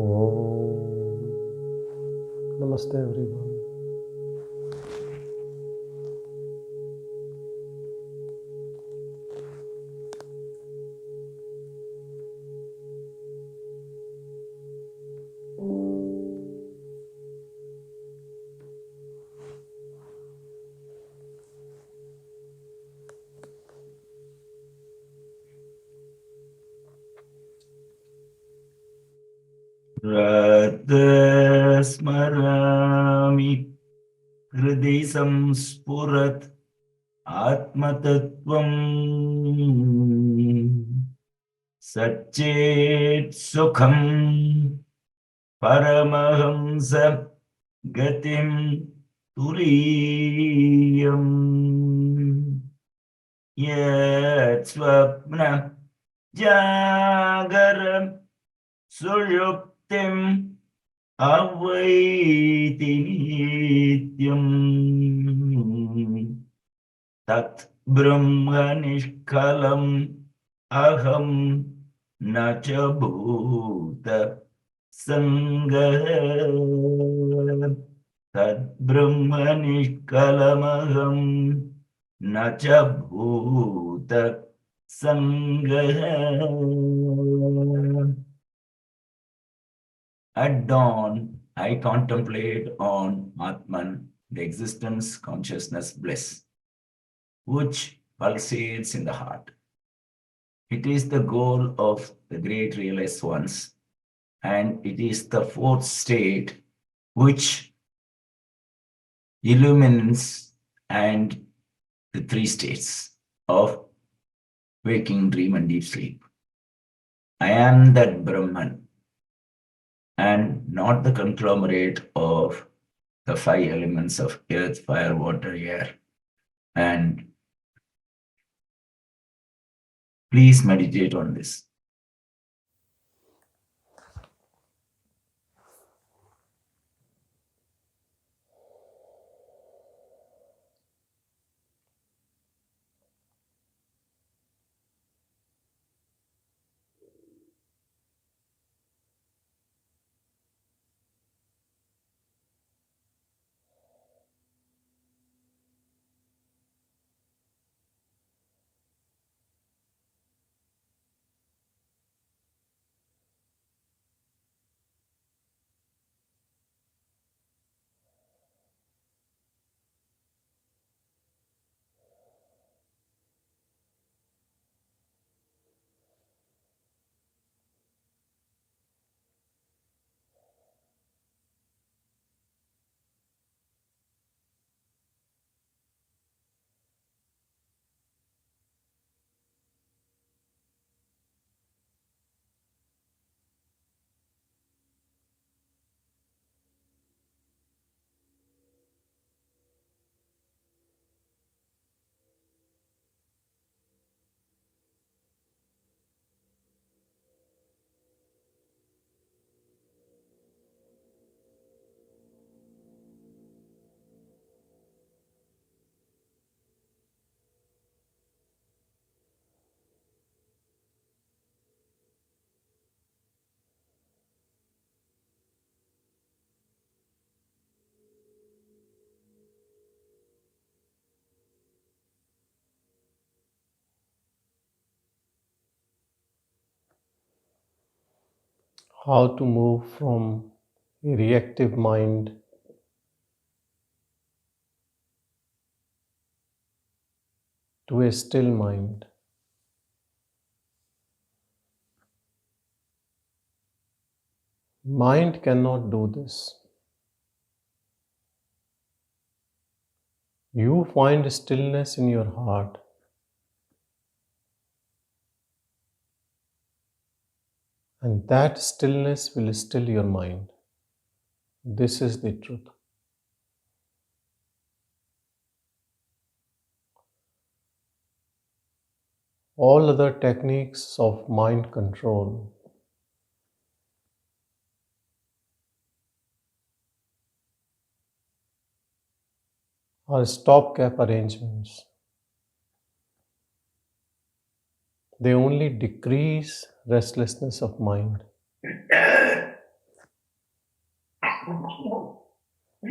Om. Namaste everyone. Smarami Hridi Samspurat Atmatattvam Satchet Sukham Paramahamsa Gatim Turiyam Yat Swapna Jagaram Suyuktim Avaiti Nityam Tat Brahma Nishkalam Aham Nacha Bhuta Sangha Tat Brahma Nishkalam Aham Nacha Bhuta Sangha. At dawn, I contemplate on Atman, the existence, consciousness, bliss, which pulsates in the heart. It is the goal of the great realized ones, and it is the fourth state which illumines and the three states of waking, dream, and deep sleep. I am that Brahman, and not the conglomerate of the five elements of earth, fire, water, air. And please meditate on this. How to move from a reactive mind to a still mind. Mind cannot do this. You find stillness in your heart. And that stillness will still your mind. This is the truth. All other techniques of mind control are stopgap arrangements. They only decrease restlessness of mind.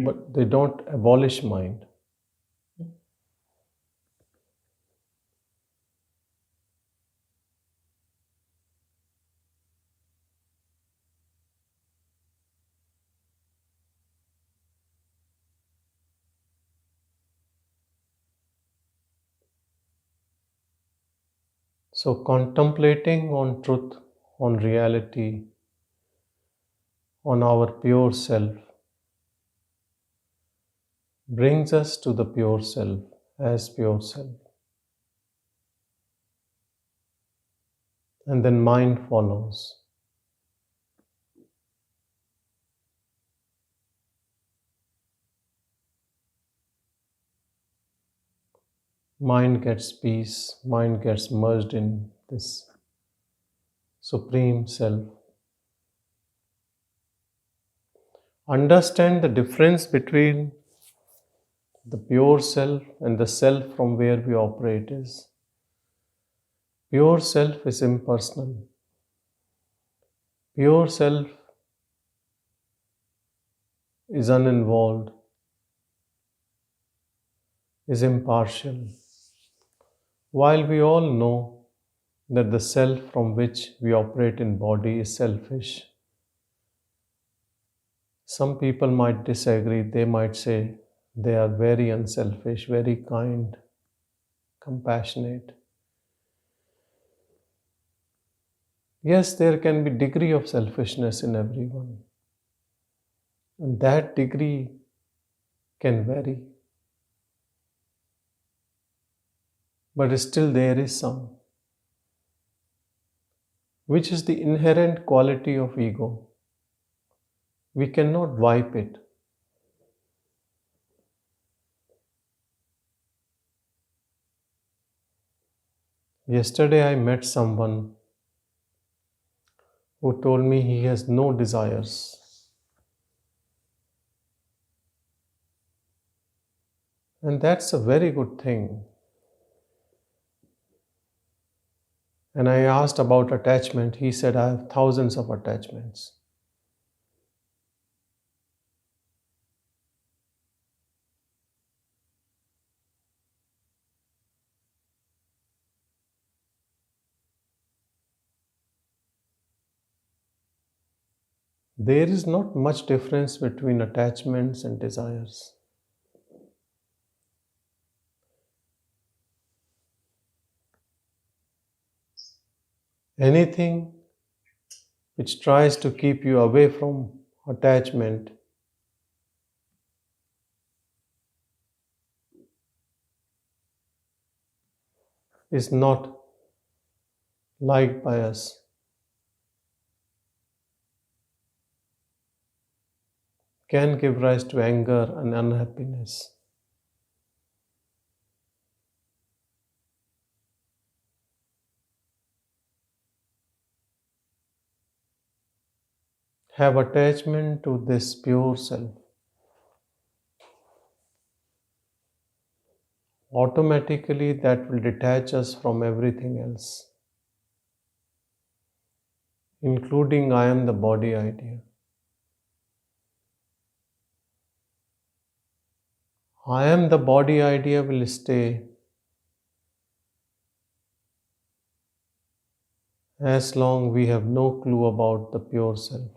but they don't abolish mind. So, contemplating on truth, on reality, on our pure self brings us to the pure self as pure self. And then mind follows. Mind gets peace, mind gets merged in this supreme self. Understand the difference between the pure self and the self from where we operate is. Pure self is impersonal. Pure self is uninvolved, is impartial. While we all know that the self from which we operate in body is selfish, some people might disagree. They might say they are very unselfish, very kind, compassionate. Yes, there can be degree of selfishness in everyone, and that degree can vary, but still there is some, which is the inherent quality of ego. We cannot wipe it. Yesterday I met someone who told me he has no desires. And that's a very good thing. And I asked about attachment. He said, I have thousands of attachments. There is not much difference between attachments and desires. Anything which tries to keep you away from attachment is not liked by us, can give rise to anger and unhappiness. Have attachment to this pure self. Automatically, that will detach us from everything else, including I am the body idea. I am the body idea will stay as long we have no clue about the pure self.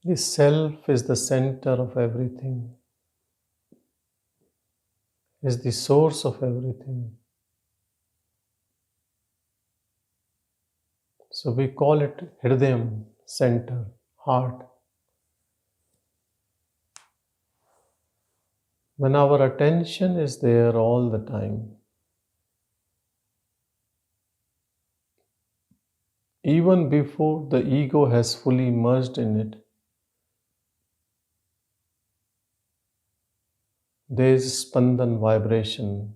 The self is the center of everything, is the source of everything. So we call it Hridayam, center, heart. When our attention is there all the time, even before the ego has fully merged in it, there is spandan vibration,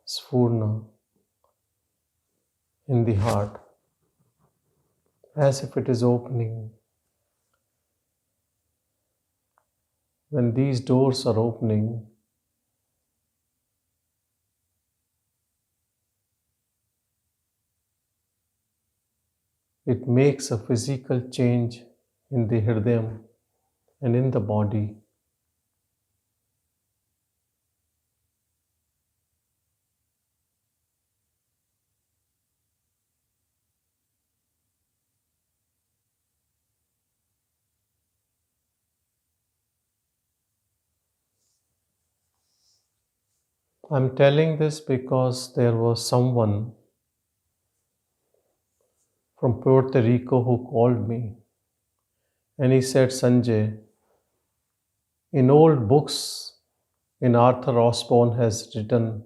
Sphurana, in the heart, as if it is opening. When these doors are opening, it makes a physical change in the Hridayam and in the body. I'm telling this because there was someone from Puerto Rico who called me and he said, Sanjay, in old books, in Arthur Osborne has written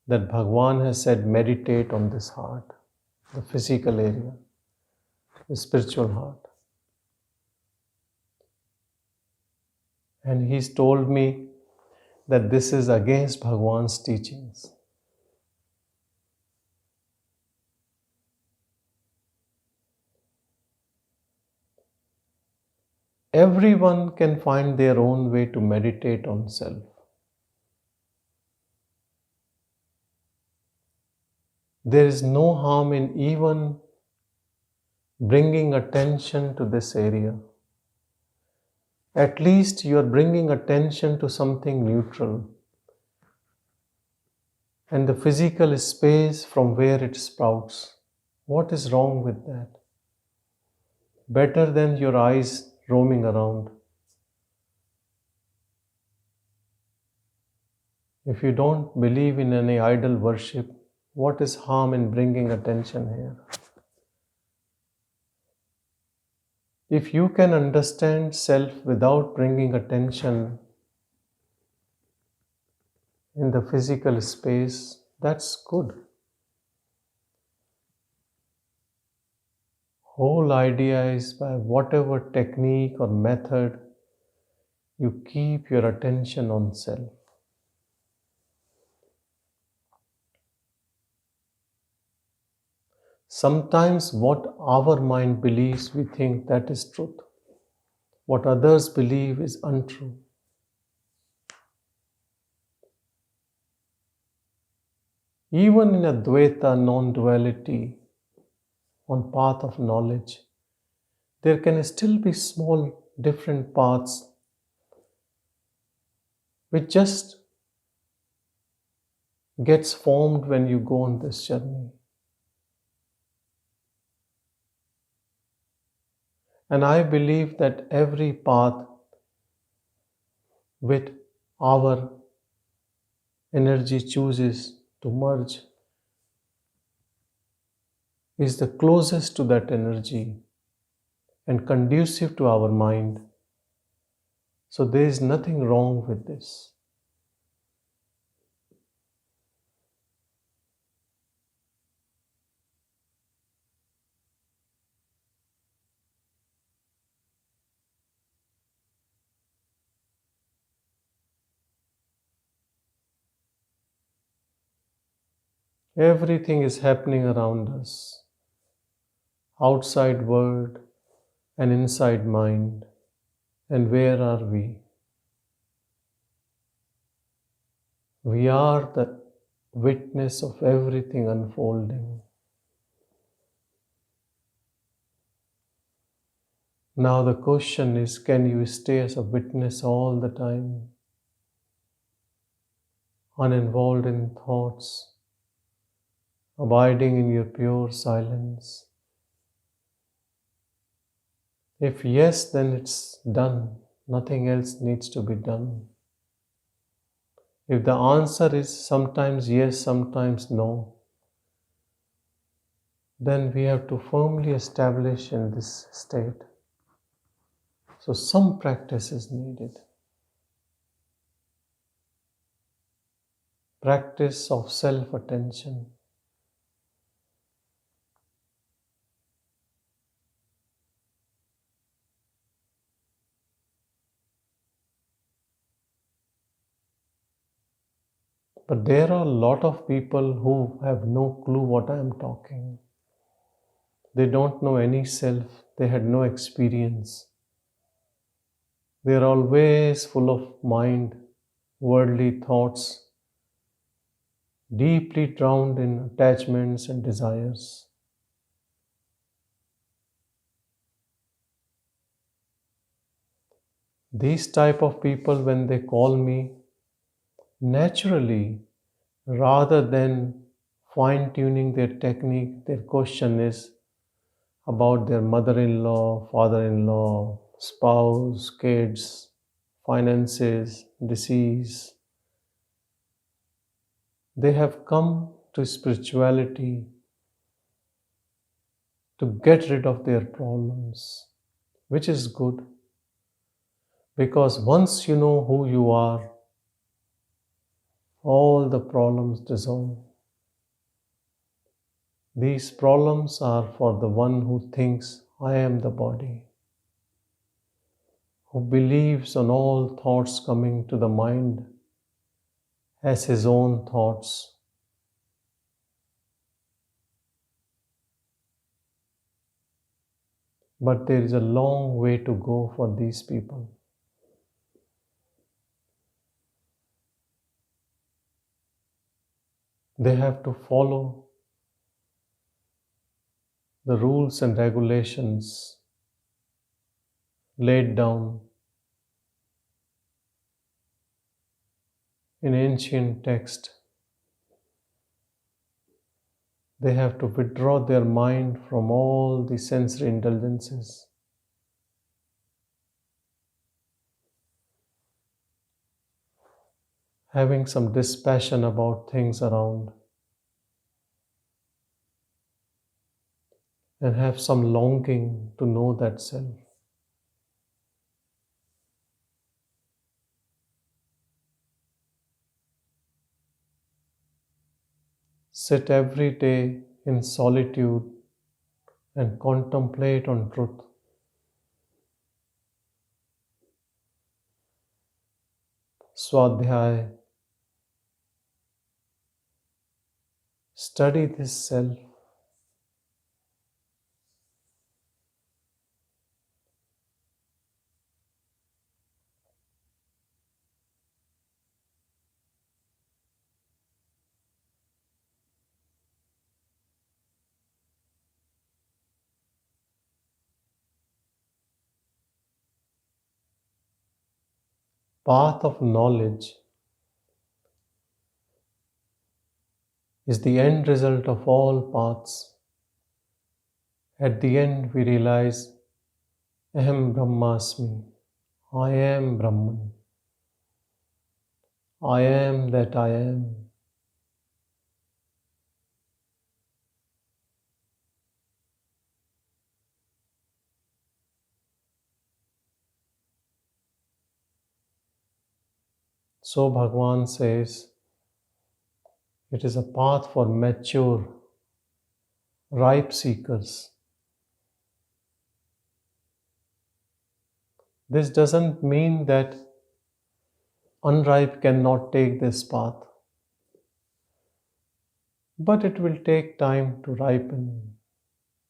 that Bhagavan has said, meditate on this heart, the physical area, the spiritual heart. And he's told me that this is against Bhagavan's teachings. Everyone can find their own way to meditate on self. There is no harm in even bringing attention to this area. At least you are bringing attention to something neutral and the physical space from where it sprouts. What is wrong with that? Better than your eyes roaming around. If you don't believe in any idol worship, what is harm in bringing attention here? If you can understand self without bringing attention in the physical space, that's good. Whole idea is by whatever technique or method you keep your attention on self. Sometimes what our mind believes, we think that is truth. What others believe is untrue. Even in Advaita, non-duality, on path of knowledge, there can still be small different paths which just gets formed when you go on this journey. And I believe that every path with our energy chooses to merge is the closest to that energy and conducive to our mind. So there is nothing wrong with this. Everything is happening around us, outside world and inside mind. And where are we? We are the witness of everything unfolding. Now the question is, can you stay as a witness all the time, uninvolved in thoughts, abiding in your pure silence? If yes, then it's done. Nothing else needs to be done. If the answer is sometimes yes, sometimes no, then we have to firmly establish in this state. So some practice is needed. Practice of self-attention. But there are a lot of people who have no clue what I am talking. They don't know any self. They had no experience. They are always full of mind, worldly thoughts, deeply drowned in attachments and desires. These type of people, when they call me, naturally, rather than fine-tuning their technique, their question is about their mother-in-law, father-in-law, spouse, kids, finances, disease. They have come to spirituality to get rid of their problems, which is good because once you know who you are, all the problems dissolve. These problems are for the one who thinks, I am the body, who believes on all thoughts coming to the mind as his own thoughts. But there is a long way to go for these people. They have to follow the rules and regulations laid down in ancient text. They have to withdraw their mind from all the sensory indulgences. Having some dispassion about things around and have some longing to know that self. Sit every day in solitude and contemplate on truth. Swadhyay. Study this self. Path of knowledge is the end result of all paths. At the end, we realize, Aham Brahmasmi, I am Brahman. I am that I am. So Bhagavan says, it is a path for mature, ripe seekers. This doesn't mean that unripe cannot take this path, but it will take time to ripen,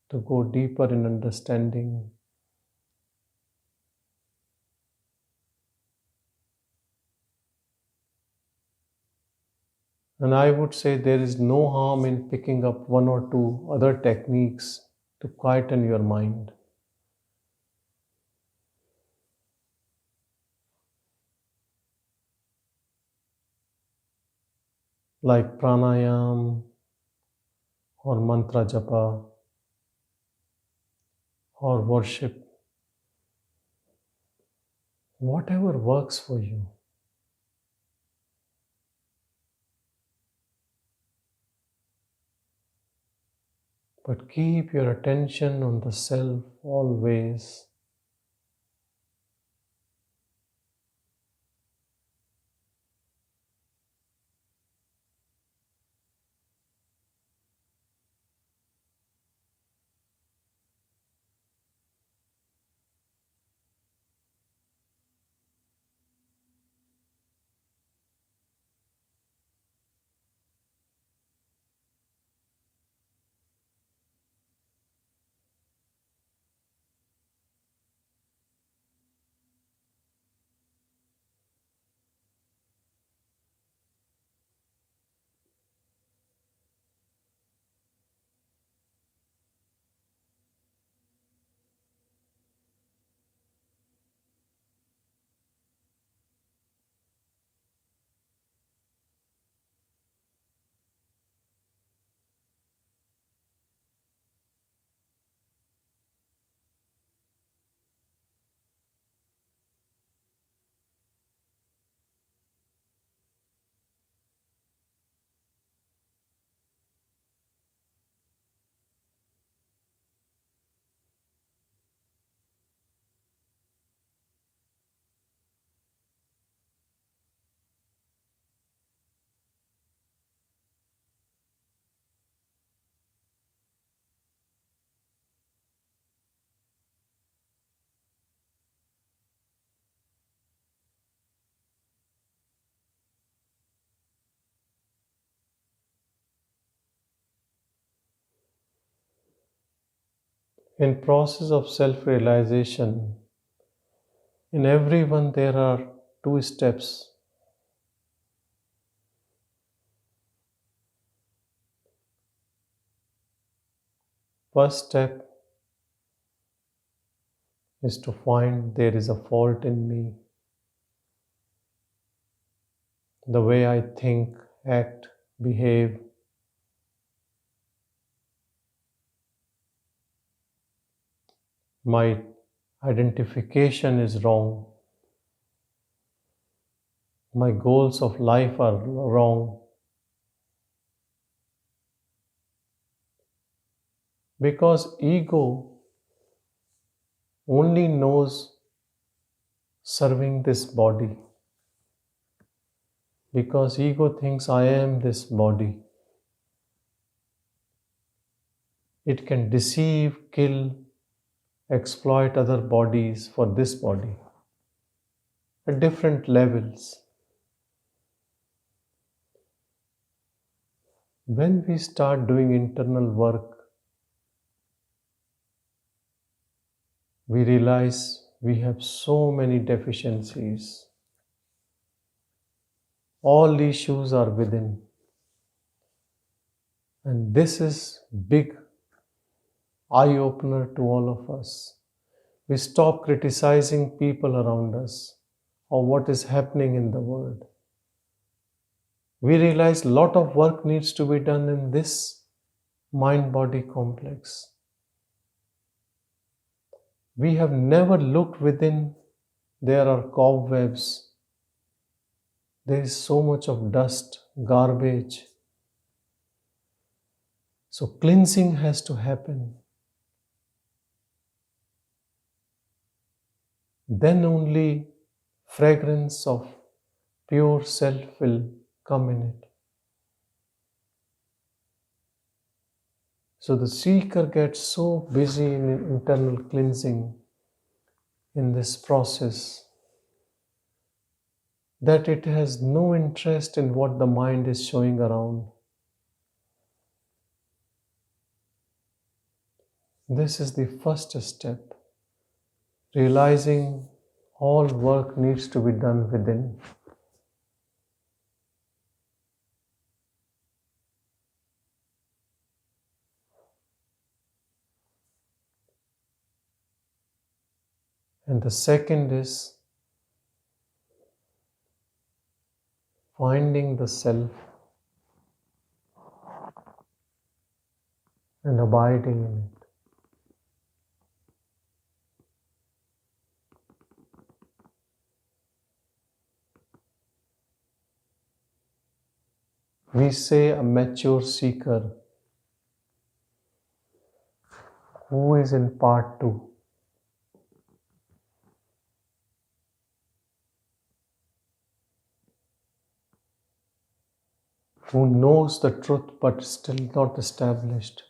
to go deeper in understanding. And I would say there is no harm in picking up one or two other techniques to quieten your mind. Like pranayam or mantra japa or worship. whatever works for you. But keep your attention on the self always. In process of self-realization, in everyone there are two steps. First step is to find there is a fault in me. The way I think, act, behave. My identification is wrong. My goals of life are wrong. Because ego only knows serving this body. Because ego thinks I am this body. It can deceive, kill, exploit other bodies for this body at different levels. When we start doing internal work, we realize we have so many deficiencies. All issues are within. And this is big eye opener to all of us. We stop criticizing people around us or what is happening in the world. We realize a lot of work needs to be done in this mind-body complex. We have never looked within. There are cobwebs. There is so much of dust, garbage. So cleansing has to happen. Then only fragrance of pure self will come in it. So the seeker gets so busy in internal cleansing in this process that it has no interest in what the mind is showing around. This is the first step, realizing all work needs to be done within. And the second is finding the self and abiding in it. We say a mature seeker who is in part two. Who knows the truth but still not established.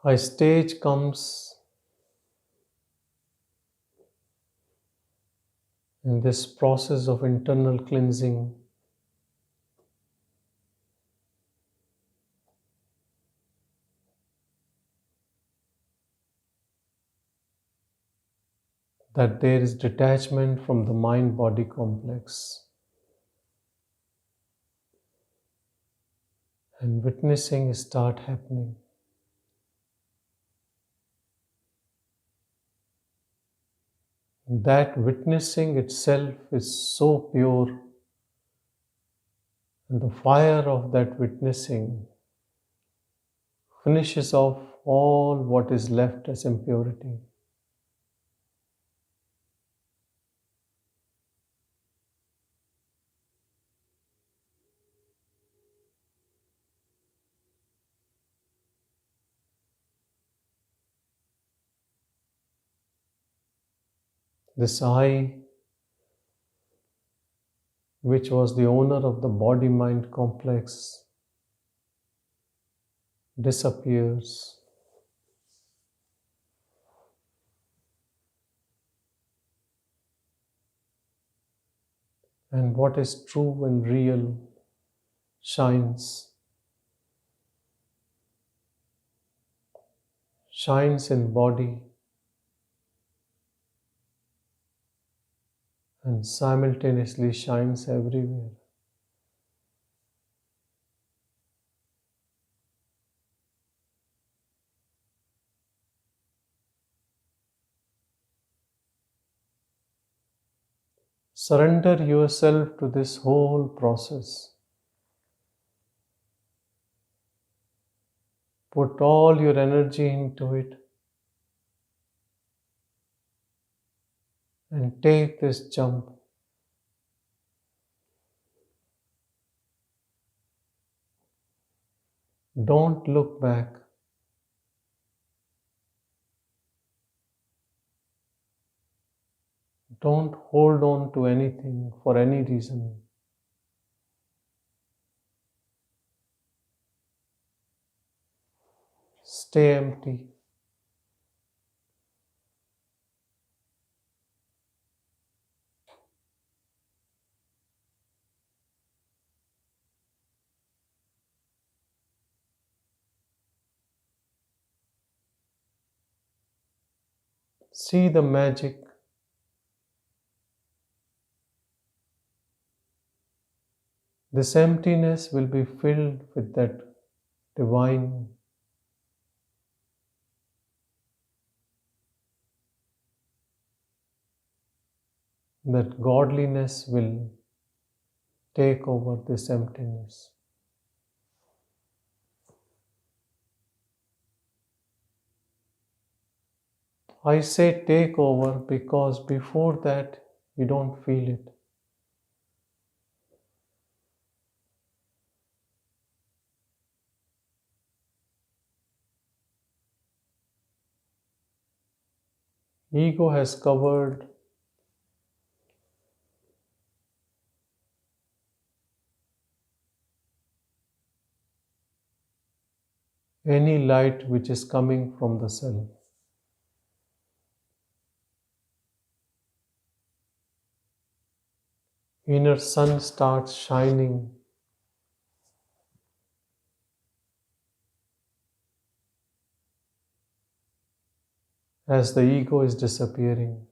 A stage comes in this process of internal cleansing that there is detachment from the mind body complex, and witnessing start happening. That witnessing itself is so pure, and the fire of that witnessing finishes off all what is left as impurity. This I, which was the owner of the body mind complex, disappears. And what is true and real shines. Shines in body and simultaneously shines everywhere. Surrender yourself to this whole process. Put all your energy into it and take this jump. Don't look back. Don't hold on to anything for any reason. Stay empty. See the magic. This emptiness will be filled with that divine. That godliness will take over this emptiness. I say take over because before that you don't feel it. Ego has covered any light which is coming from the self. Inner sun starts shining as the ego is disappearing.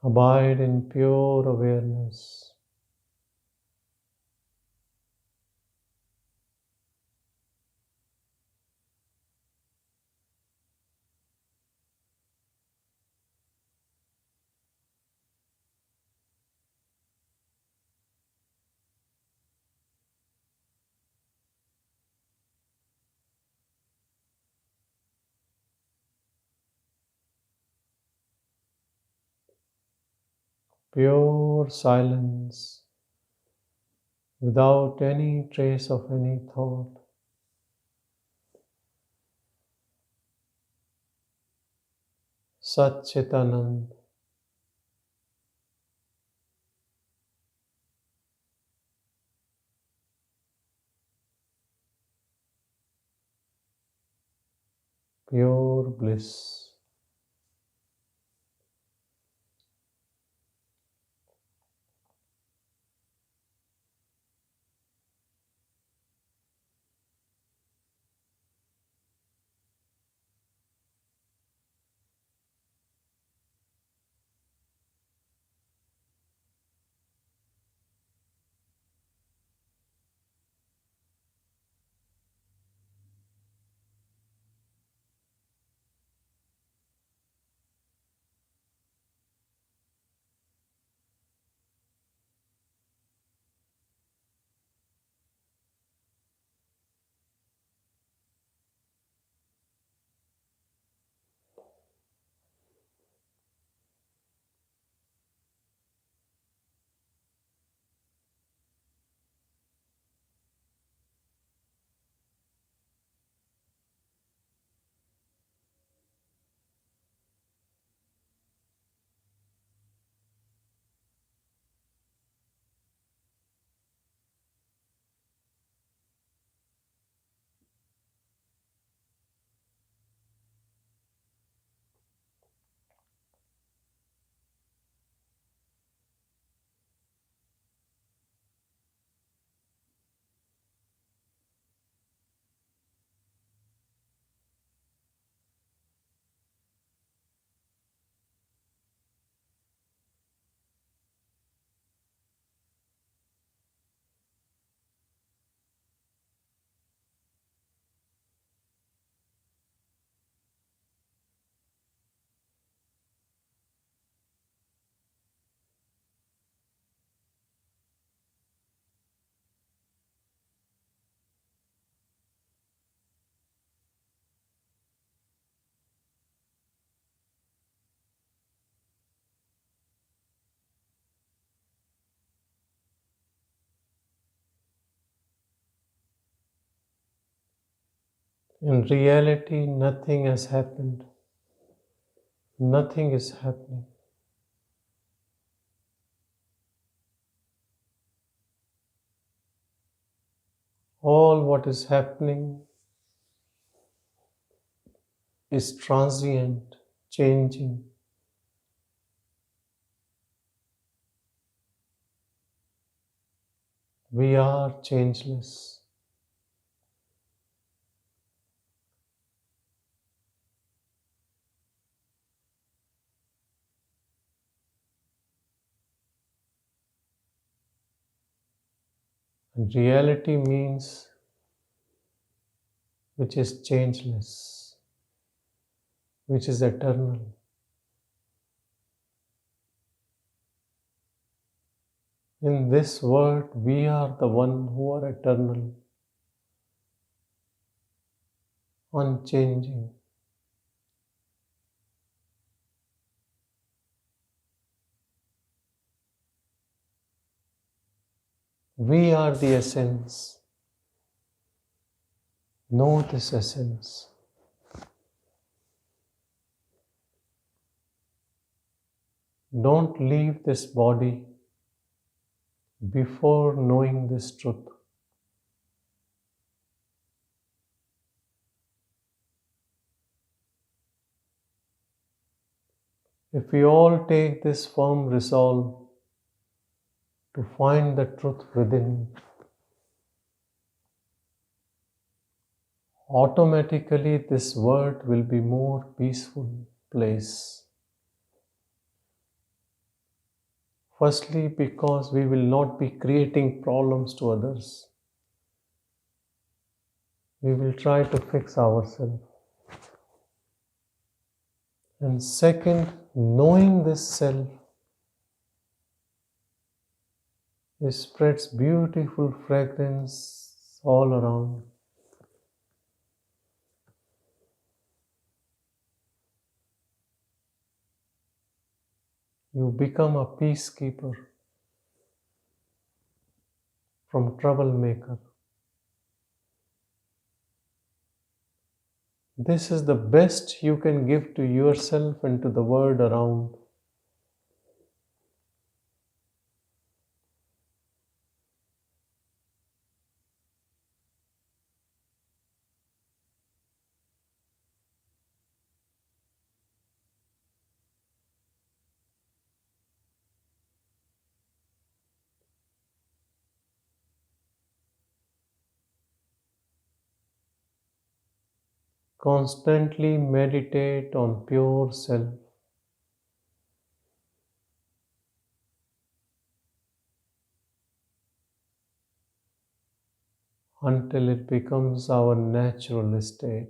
Abide in pure awareness. Pure silence without any trace of any thought. Sat Chitanand. Pure bliss. In reality, nothing has happened. Nothing is happening. All what is happening is transient, changing. We are changeless. And reality means which is changeless, which is eternal. In this world, we are the one who are eternal, unchanging. We are the essence. Know this essence. Don't leave this body before knowing this truth. If we all take this firm resolve to find the truth within, automatically this world will be more peaceful place. Firstly, because we will not be creating problems to others. We will try to fix ourselves. And second, knowing this self, it spreads beautiful fragrance all around. You become a peacekeeper from troublemaker. This is the best you can give to yourself and to the world around. Constantly meditate on pure self. Until it becomes our natural state.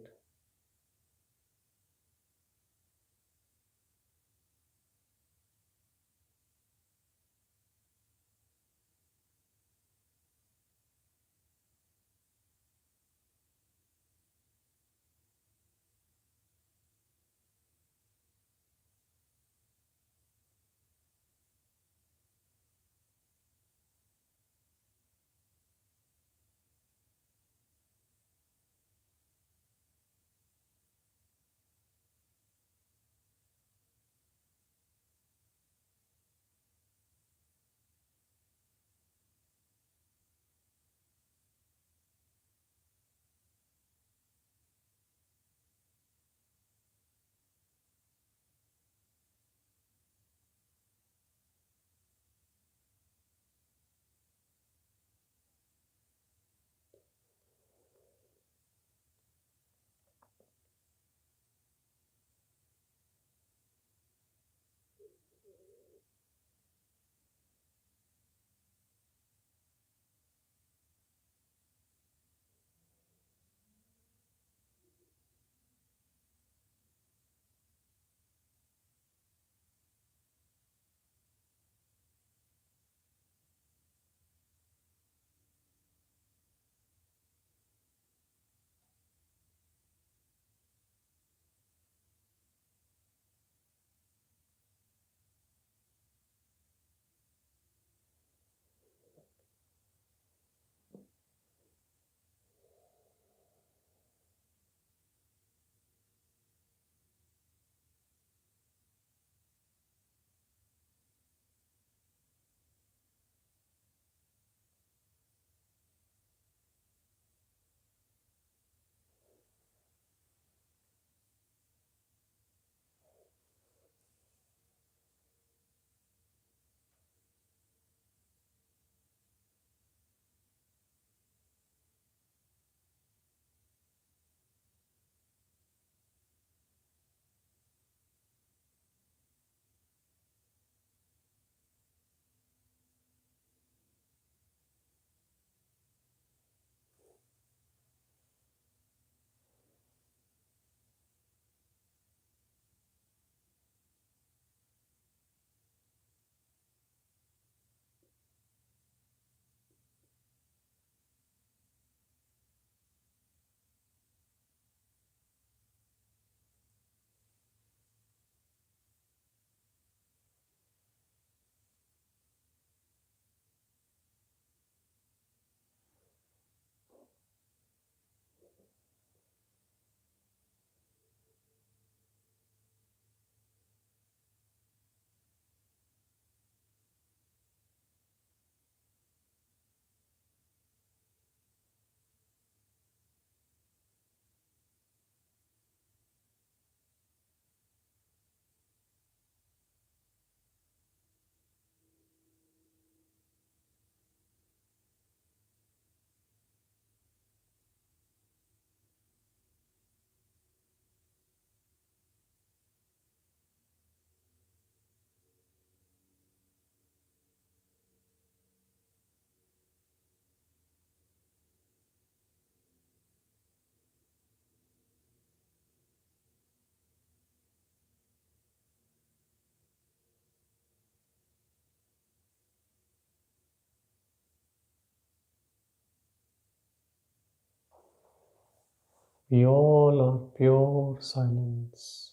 We all are pure silence.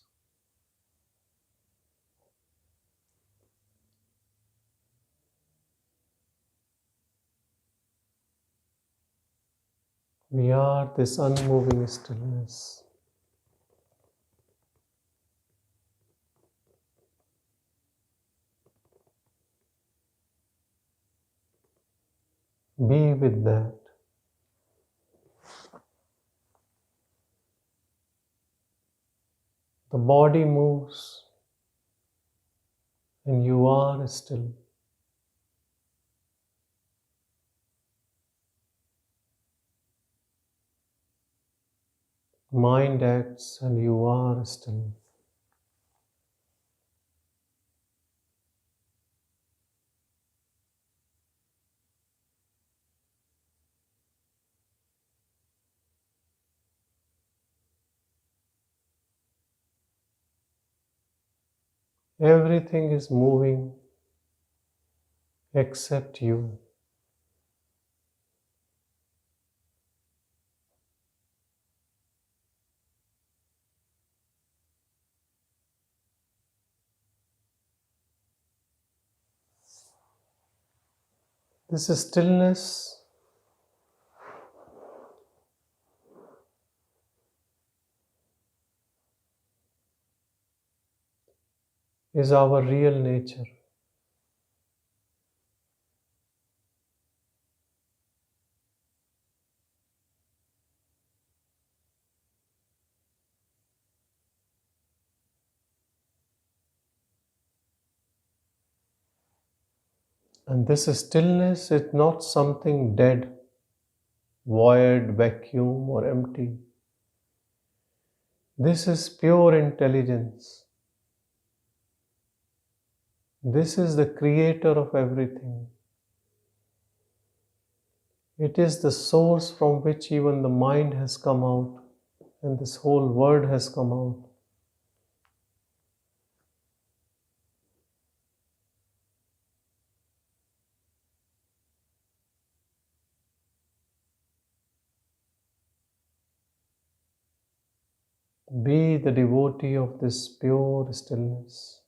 We are this unmoving stillness. Be with that. The body moves and you are still. Mind acts and you are still. Everything is moving except you. This stillness is our real nature. And this stillness is not something dead, void, vacuum, or empty. This is pure intelligence. This is the creator of everything. It is the source from which even the mind has come out and this whole world has come out. Be the devotee of this pure stillness.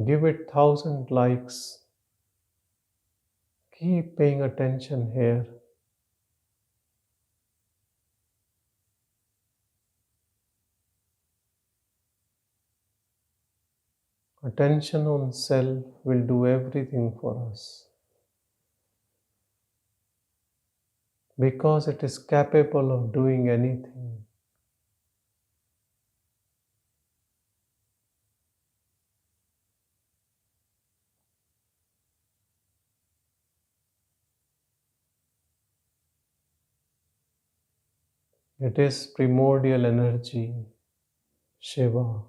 Give it 1,000 likes. Keep paying attention here. Attention on self will do everything for us because it is capable of doing anything. It is primordial energy, Shiva.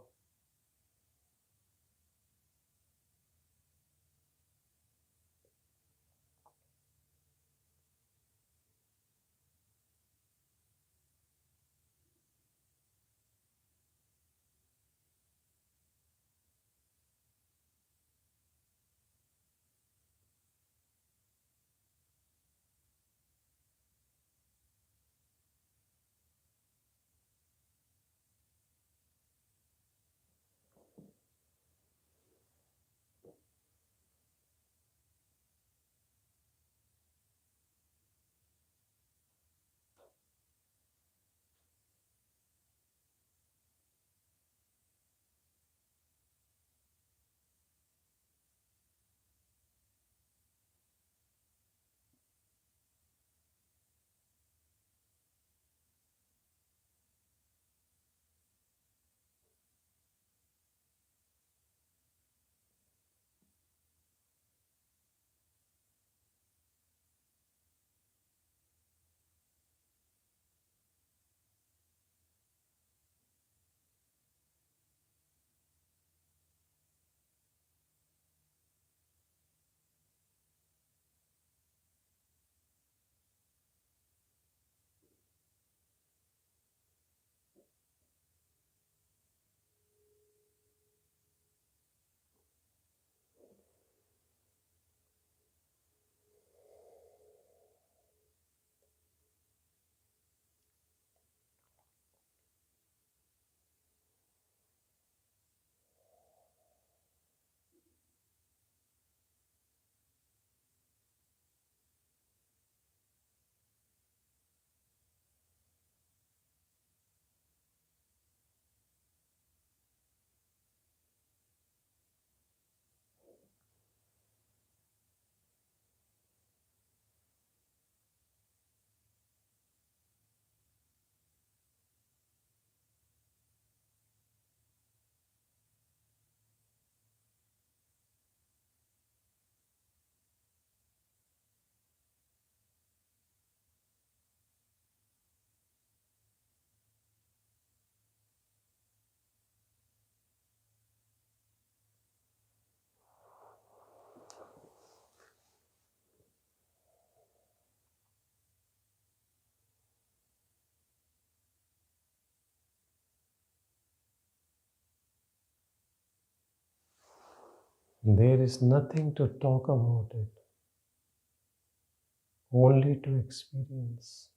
There is nothing to talk about it, only to experience.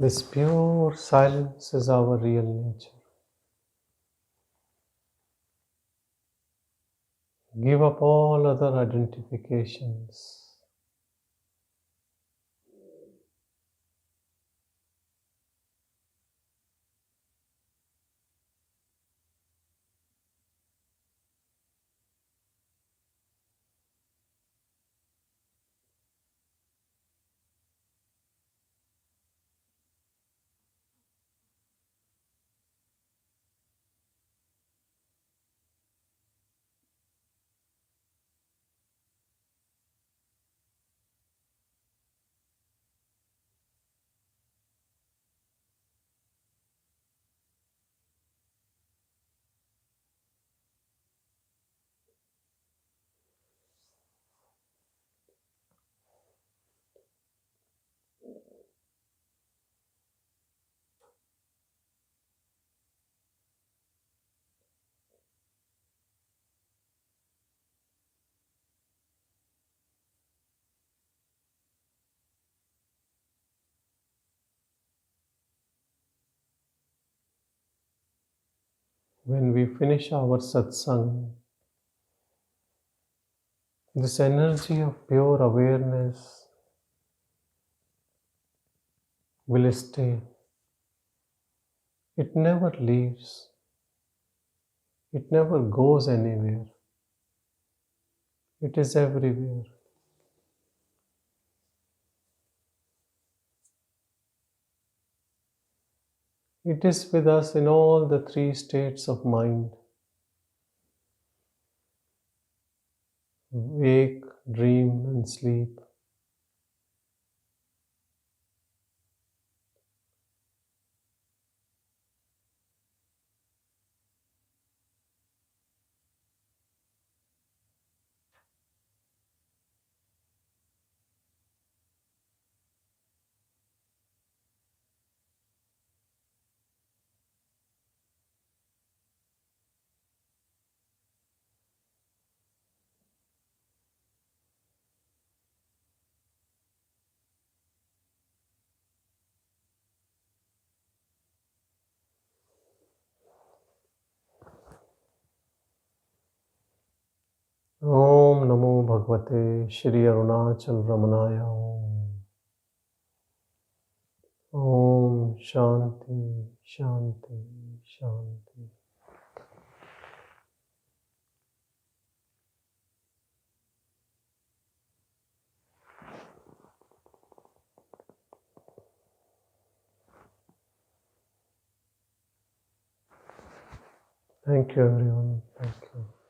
This pure silence is our real nature. Give up all other identifications. When we finish our satsang, this energy of pure awareness will stay. It never leaves. It never goes anywhere. It is everywhere. It is with us in all the three states of mind: wake, dream, and sleep. Om Namo Bhagavate Shri Arunachal Ramanaya Om. Om Shanti, Shanti, Shanti. Thank you, everyone. Thank you.